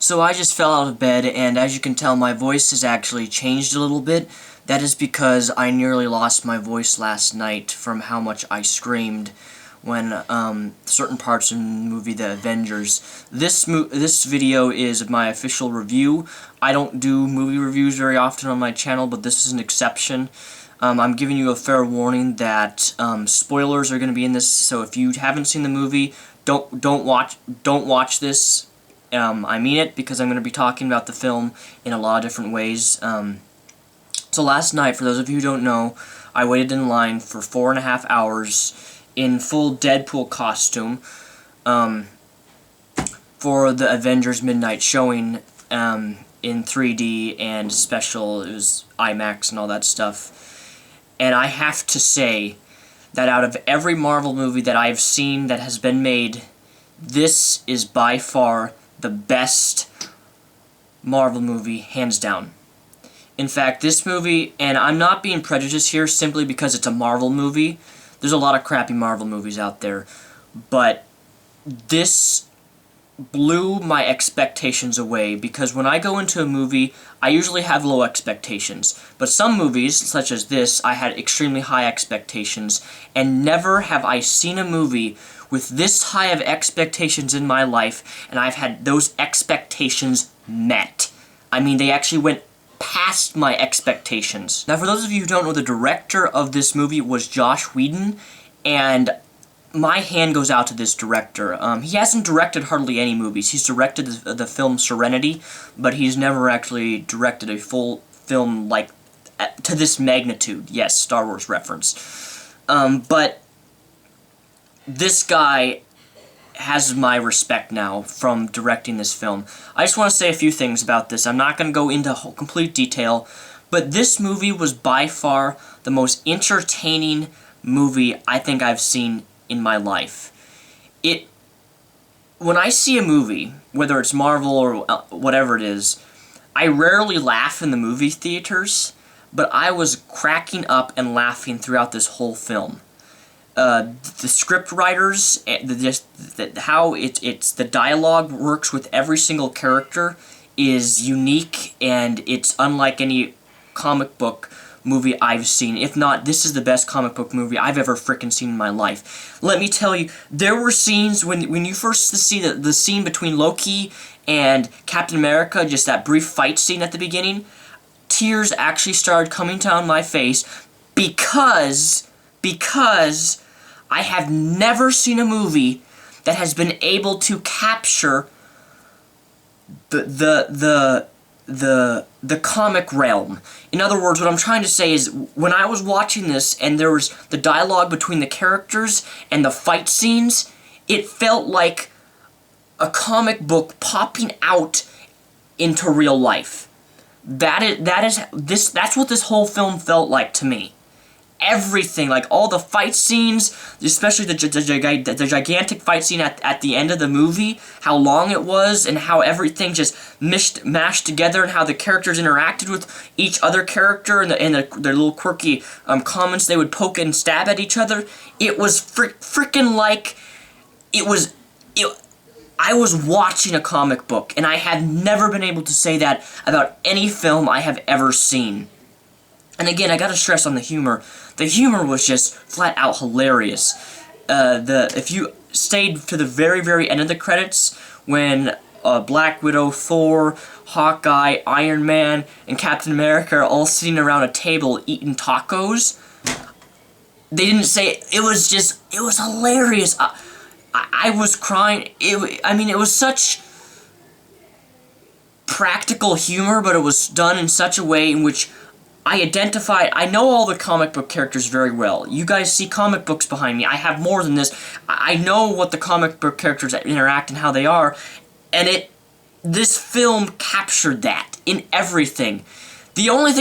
So I just fell out of bed, and as you can tell, my voice has actually changed a little bit. That is because I nearly lost my voice last night from how much I screamed when certain parts in the movie The Avengers. This video is my official review. I don't do movie reviews very often on my channel, but this is an exception. I'm giving you a fair warning that spoilers are going to be in this, so if you haven't seen the movie, don't watch this. I mean it, because I'm going to be talking about the film in a lot of different ways. So last night, for those of you who don't know, I waited in line for 4.5 hours in full Deadpool costume for the Avengers midnight showing in 3D and special. It was IMAX and all that stuff. And I have to say that out of every Marvel movie that I've seen that has been made, this is by far the best Marvel movie, hands down. In fact, this movie, and I'm not being prejudiced here simply because it's a Marvel movie. There's a lot of crappy Marvel movies out there, but this blew my expectations away, because when I go into a movie, I usually have low expectations, but some movies, such as this, I had extremely high expectations, and never have I seen a movie with this high of expectations in my life, and I've had those expectations met. I mean, they actually went past my expectations. Now, for those of you who don't know, the director of this movie was Joss Whedon, and my hand goes out to this director. He hasn't directed hardly any movies. He's directed the film Serenity, but he's never actually directed a full film like to this magnitude. Yes, Star Wars reference. But this guy has my respect now from directing this film. I just want to say a few things about this. I'm not going to go into complete detail, but this movie was by far the most entertaining movie I think I've seen in my life. When I see a movie, whether it's Marvel or whatever it is, I rarely laugh in the movie theaters, but I was cracking up and laughing throughout this whole film. The script writers, how the dialogue works with every single character is unique, and it's unlike any comic book movie I've seen. If not, this is the best comic book movie I've ever frickin' seen in my life. Let me tell you, there were scenes when you first see the scene between Loki and Captain America, just that brief fight scene at the beginning, tears actually started coming down my face because I have never seen a movie that has been able to capture the comic realm. In other words, what I'm trying to say is, when I was watching this and there was the dialogue between the characters and the fight scenes, it felt like a comic book popping out into real life. That's what this whole film felt like to me. Everything, like all the fight scenes, especially the gigantic fight scene at the end of the movie, how long it was, and how everything just mashed together, and how the characters interacted with each other character, and their little quirky comments they would poke and stab at each other. It was freaking like I was watching a comic book, and I have never been able to say that about any film I have ever seen. And again, I gotta stress on the humor. The humor was just flat out hilarious. If you stayed to the very, very end of the credits, when Black Widow, Thor, Hawkeye, Iron Man, and Captain America are all sitting around a table eating tacos, they didn't say it was hilarious. I was crying. It was such practical humor, but it was done in such a way in which I know all the comic book characters very well. You guys see comic books behind me. I have more than this. I know what the comic book characters interact and how they are, and this film captured that in everything. The only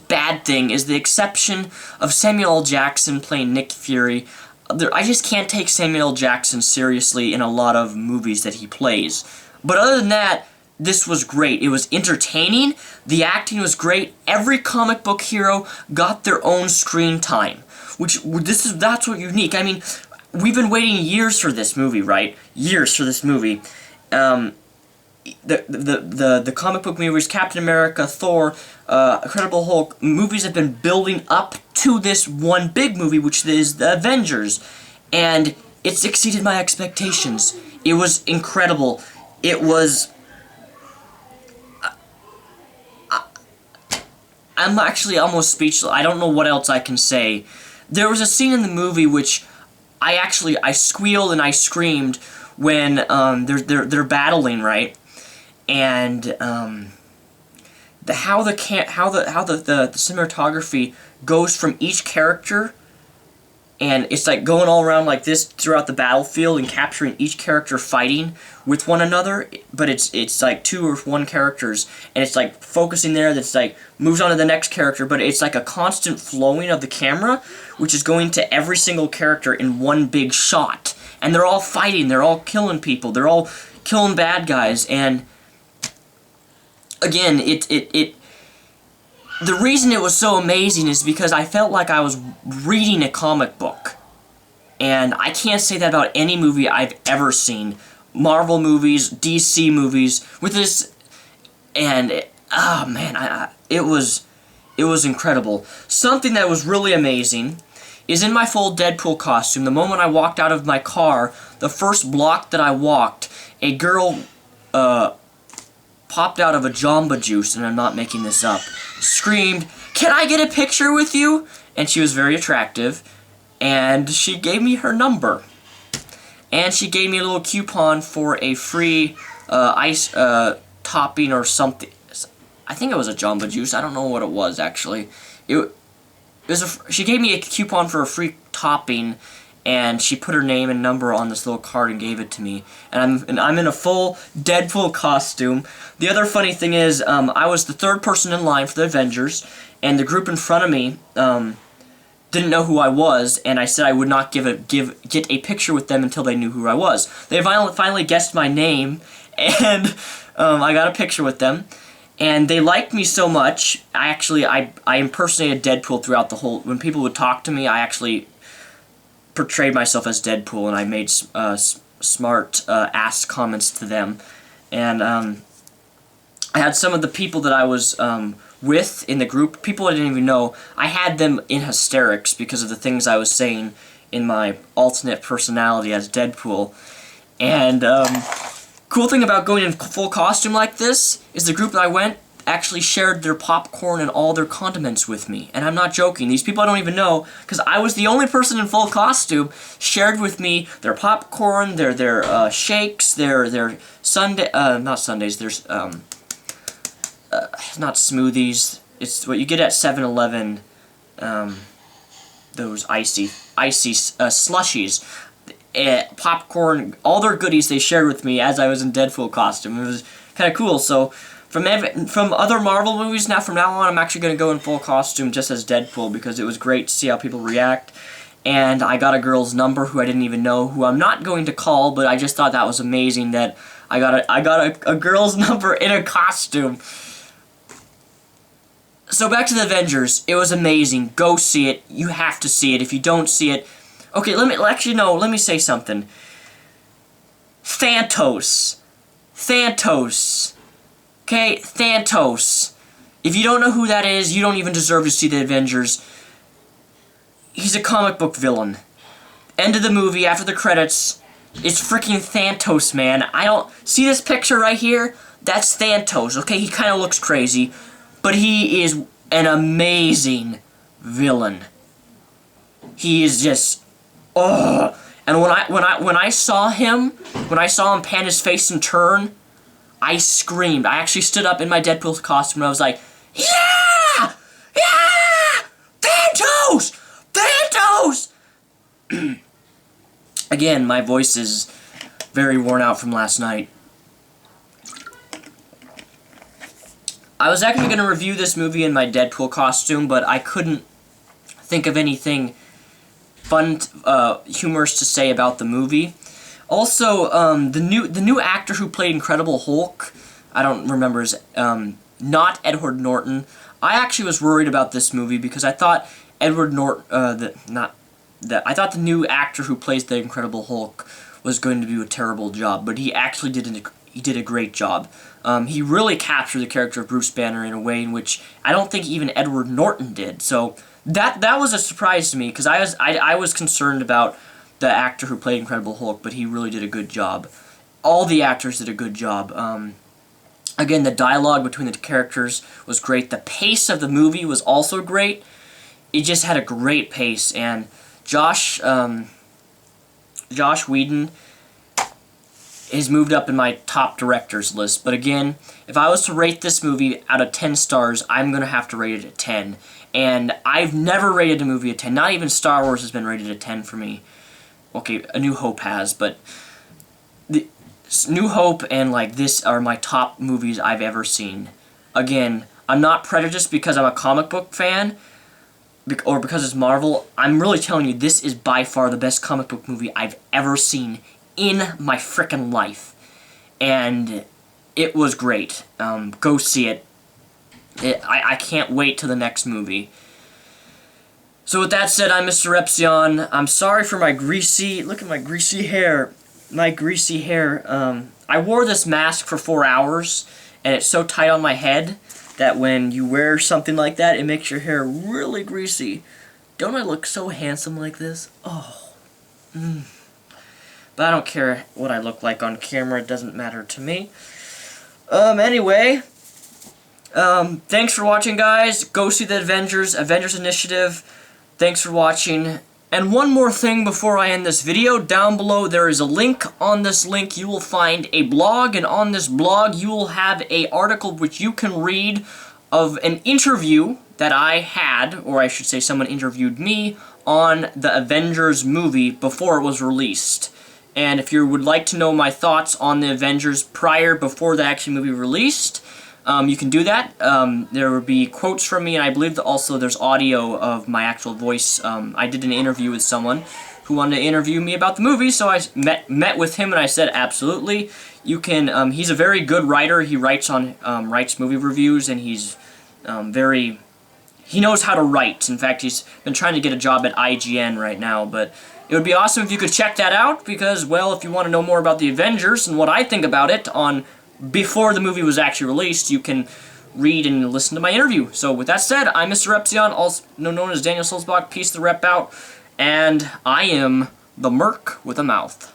bad thing is the exception of Samuel L. Jackson playing Nick Fury. I just can't take Samuel L. Jackson seriously in a lot of movies that he plays. But other than that, this was great. It was entertaining. The acting was great. Every comic book hero got their own screen time, that's what unique. I mean, we've been waiting years for this movie, right? Years for this movie. the comic book movies, Captain America, Thor, Incredible Hulk, movies have been building up to this one big movie, which is the Avengers, and it's exceeded my expectations. It was incredible. It was... I'm actually almost speechless. I don't know what else I can say. There was a scene in the movie which I squealed and I screamed when they're battling, right? And how the cinematography goes from each character, and it's like going all around like this throughout the battlefield and capturing each character fighting with one another, but it's like two or one characters, and it's like focusing there, that's like moves on to the next character, but it's like a constant flowing of the camera, which is going to every single character in one big shot, and they're all fighting, they're all killing people, they're all killing bad guys, and again, the reason it was so amazing is because I felt like I was reading a comic book. And I can't say that about any movie I've ever seen. Marvel movies, DC movies, with this, and oh man, it was incredible. Something that was really amazing is in my full Deadpool costume. The moment I walked out of my car, the first block that I walked, a girl popped out of a Jamba Juice, and I'm not making this up, screamed, "Can I get a picture with you?" And she was very attractive, and she gave me her number. And she gave me a little coupon for a free ice topping or something. I think it was a Jamba Juice. I don't know what it was, actually. She gave me a coupon for a free topping, and she put her name and number on this little card and gave it to me. And I'm in a full Deadpool costume. The other funny thing is, I was the third person in line for the Avengers, and the group in front of me didn't know who I was, and I said I would not get a picture with them until they knew who I was. They finally guessed my name, and I got a picture with them. And they liked me so much. I impersonated Deadpool throughout the whole. When people would talk to me, I actually portrayed myself as Deadpool, and I made smart ass comments to them. And I had some of the people that I was with in the group, people I didn't even know, I had them in hysterics because of the things I was saying in my alternate personality as Deadpool. And cool thing about going in full costume like this is the group that I went actually shared their popcorn and all their condiments with me. And I'm not joking. These people I don't even know, because I was the only person in full costume, shared with me their popcorn, their shakes, their Sunday, not Sundays, there's, not smoothies, it's what you get at 7-Eleven, those icy slushies, popcorn, all their goodies they shared with me as I was in Deadpool costume. It was kind of cool. So from other Marvel movies, from now on, I'm actually going to go in full costume just as Deadpool, because it was great to see how people react. And I got a girl's number who I didn't even know, who I'm not going to call, but I just thought that was amazing that I got a girl's number in a costume. So back to the Avengers. It was amazing. Go see it. You have to see it. If you don't see it, okay, let me say something. Thanos. Okay, Thanos. If you don't know who that is, you don't even deserve to see the Avengers. He's a comic book villain. End of the movie, after the credits, it's freaking Thanos, man. I don't... See this picture right here? That's Thanos, okay? He kind of looks crazy, but he is an amazing villain. He is just... oh, and when I saw him pan his face and turn, I screamed. I actually stood up in my Deadpool costume and I was like, "Yeah! Yeah! Thanos! Thanos!" Again, my voice is very worn out from last night. I was actually going to review this movie in my Deadpool costume, but I couldn't think of anything fun, humorous to say about the movie. Also, the new actor who played Incredible Hulk, I don't remember his, not Edward Norton. I actually was worried about this movie because I thought Edward Norton, I thought the new actor who plays the Incredible Hulk was going to do a terrible job, but he actually did he did a great job. He really captured the character of Bruce Banner in a way in which I don't think even Edward Norton did. So that was a surprise to me, because I was concerned about the actor who played Incredible Hulk, but he really did a good job. All the actors did a good job. Again, the dialogue between the characters was great. The pace of the movie was also great. It just had a great pace, and Josh Whedon is moved up in my top directors list. But again, if I was to rate this movie out of 10 stars, I'm going to have to rate it a 10. And I've never rated a movie a 10. Not even Star Wars has been rated a 10 for me. Okay, A New Hope has, but New Hope and like this are my top movies I've ever seen. Again, I'm not prejudiced because I'm a comic book fan or because it's Marvel. I'm really telling you, this is by far the best comic book movie I've ever seen in my frickin' life. And it was great. Go see it. I can't wait till the next movie. So with that said, I'm Mr. Epsilon. I'm sorry for my greasy... Look at my greasy hair. My greasy hair. I wore this mask for 4 hours, and it's so tight on my head that when you wear something like that, it makes your hair really greasy. Don't I look so handsome like this? Oh. But I don't care what I look like on camera. It doesn't matter to me. Anyway. Thanks for watching, guys. Go see the Avengers Initiative. Thanks for watching. And one more thing before I end this video. Down below there is a link. On this link you will find a blog, and on this blog you will have an article which you can read of an interview that I had, or I should say someone interviewed me, on the Avengers movie before it was released. And if you would like to know my thoughts on the Avengers before the actual movie released, you can do that. There will be quotes from me, and I believe that also there's audio of my actual voice. I did an interview with someone who wanted to interview me about the movie, so I met with him, and I said, absolutely. You can. He's a very good writer. He writes movie reviews, and he's he knows how to write. In fact, he's been trying to get a job at IGN right now, but it would be awesome if you could check that out, because, well, if you want to know more about the Avengers and what I think about it before the movie was actually released, you can read and listen to my interview. So with that said, I'm Mr. Epsilon, also known as Daniel Sulzbach. Peace the rep out, and I am the Merc with a mouth.